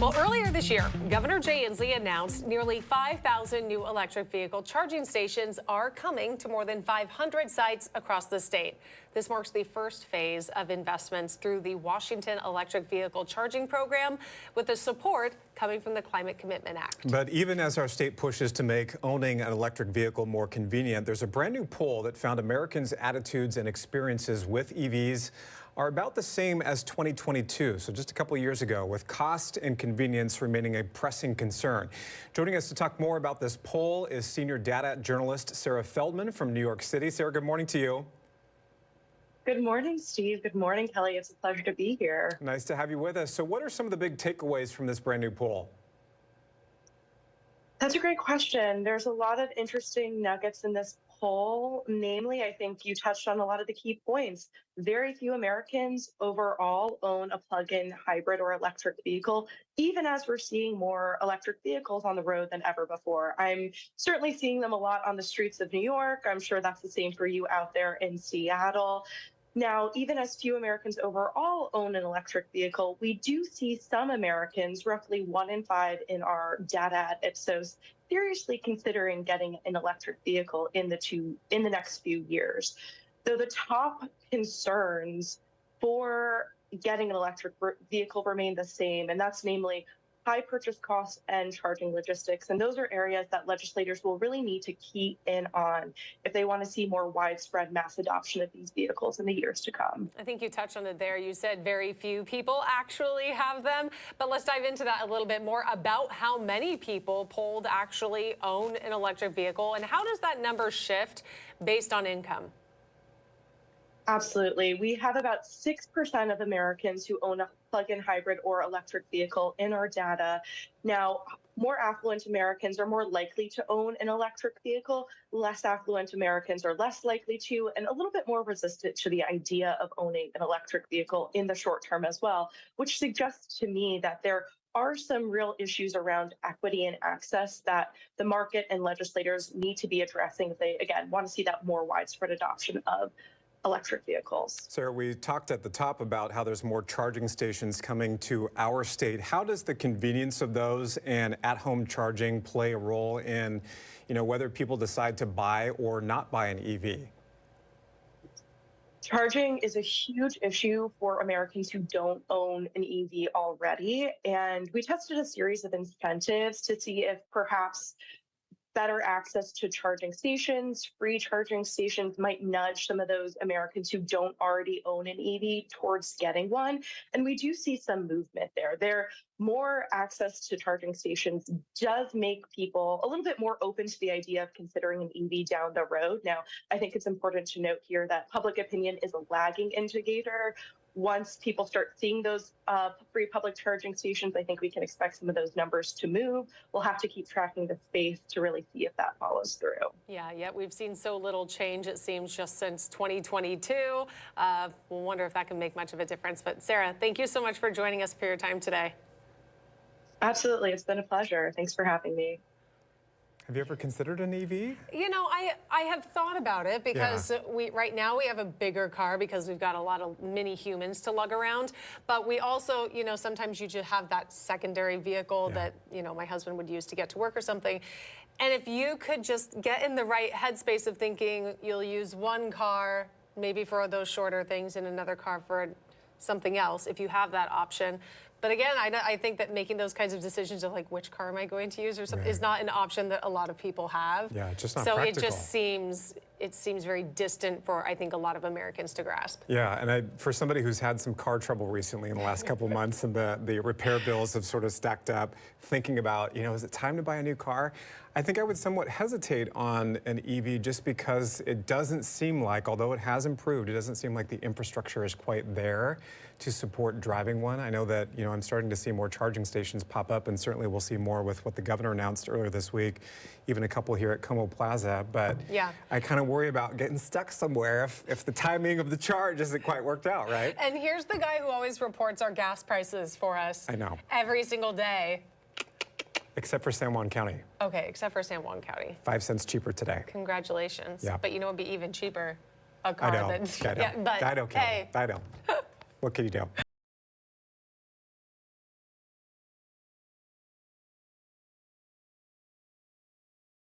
Well, earlier this year, Governor Jay Inslee announced nearly 5,000 new electric vehicle charging stations are coming to more than 500 sites across the state. This marks the first phase of investments through the Washington Electric Vehicle Charging Program, with the support coming from the Climate Commitment Act. But even as our state pushes to make owning an electric vehicle more convenient, there's a brand new poll that found Americans' attitudes and experiences with EVs are about the same as 2022, so just a couple of years ago, with cost and convenience remaining a pressing concern. Joining us to talk more about this poll is senior data journalist Sarah Feldman from New York City. Sarah, good morning to you. Good morning, Steve. Good morning, Kelly. It's a pleasure to be here. Nice to have you with us. So what are some of the big takeaways from this brand new poll? That's a great question. There's a lot of interesting nuggets in this poll. Namely, I think you touched on a lot of the key points. Very few Americans overall own a plug-in hybrid or electric vehicle, even as we're seeing more electric vehicles on the road than ever before. I'm certainly seeing them a lot on the streets of New York. I'm sure that's the same for you out there in Seattle. Now, even as few Americans overall own an electric vehicle, we do see some Americans, roughly 1 in 5 in our data at Ipsos, seriously considering getting an electric vehicle in the next few years. Though the top concerns for getting an electric vehicle remain the same, and that's namely high purchase costs and charging logistics. And those are areas that legislators will really need to key in on if they want to see more widespread mass adoption of these vehicles in the years to come. I think you touched on it there. You said very few people actually have them, but let's dive into that a little bit more about how many people polled actually own an electric vehicle, and how does that number shift based on income? Absolutely. We have about 6% of Americans who own a plug-in hybrid or electric vehicle in our data. Now, more affluent Americans are more likely to own an electric vehicle. Less affluent Americans are less likely to, and a little bit more resistant to the idea of owning an electric vehicle in the short term as well, which suggests to me that there are some real issues around equity and access that the market and legislators need to be addressing if they, again, want to see that more widespread adoption of electric vehicles. Sarah, we talked at the top about how there's more charging stations coming to our state. How does the convenience of those and at-home charging play a role in, whether people decide to buy or not buy an EV? Charging is a huge issue for Americans who don't own an EV already. And we tested a series of incentives to see if perhaps better access to charging stations, free charging stations might nudge some of those Americans who don't already own an EV towards getting one. And we do see some movement there. More access to charging stations does make people a little bit more open to the idea of considering an EV down the road. Now, I think it's important to note here that public opinion is a lagging indicator. Once people start seeing those free public charging stations, I think we can expect some of those numbers to move. We'll have to keep tracking the space to really see if that follows through. Yeah, we've seen so little change, it seems, just since 2022. We'll wonder if that can make much of a difference. But Sarah, thank you so much for joining us for your time today. Absolutely. It's been a pleasure. Thanks for having me. Have you ever considered an EV? I have thought about it because right now we have a bigger car because we've got a lot of mini humans to lug around. But we also, sometimes you just have that secondary vehicle that, my husband would use to get to work or something. And if you could just get in the right headspace of thinking you'll use one car maybe for those shorter things and another car for something else, if you have that option. But again, I think that making those kinds of decisions of like, which car am I going to use or something is not an option that a lot of people have. Yeah, it's just not practical. practical. It seems very distant for, I think, a lot of Americans to grasp. Yeah, and for somebody who's had some car trouble recently in the last couple of months and the repair bills have sort of stacked up, thinking about, is it time to buy a new car? I think I would somewhat hesitate on an EV just because it doesn't seem like, although it has improved, it doesn't seem like the infrastructure is quite there to support driving one. I know that, I'm starting to see more charging stations pop up, and certainly we'll see more with what the governor announced earlier this week, even a couple here at KOMO Plaza. But I kind of worry about getting stuck somewhere if the timing of the charge isn't quite worked out, right? And here's the guy who always reports our gas prices for us. I know. Every single day. Except for San Juan County. Okay, except for San Juan County. 5 cents cheaper today. Congratulations. Yeah. But it'd be even cheaper. A car I know. than, I know. but I don't care. hey. I know. What can you do?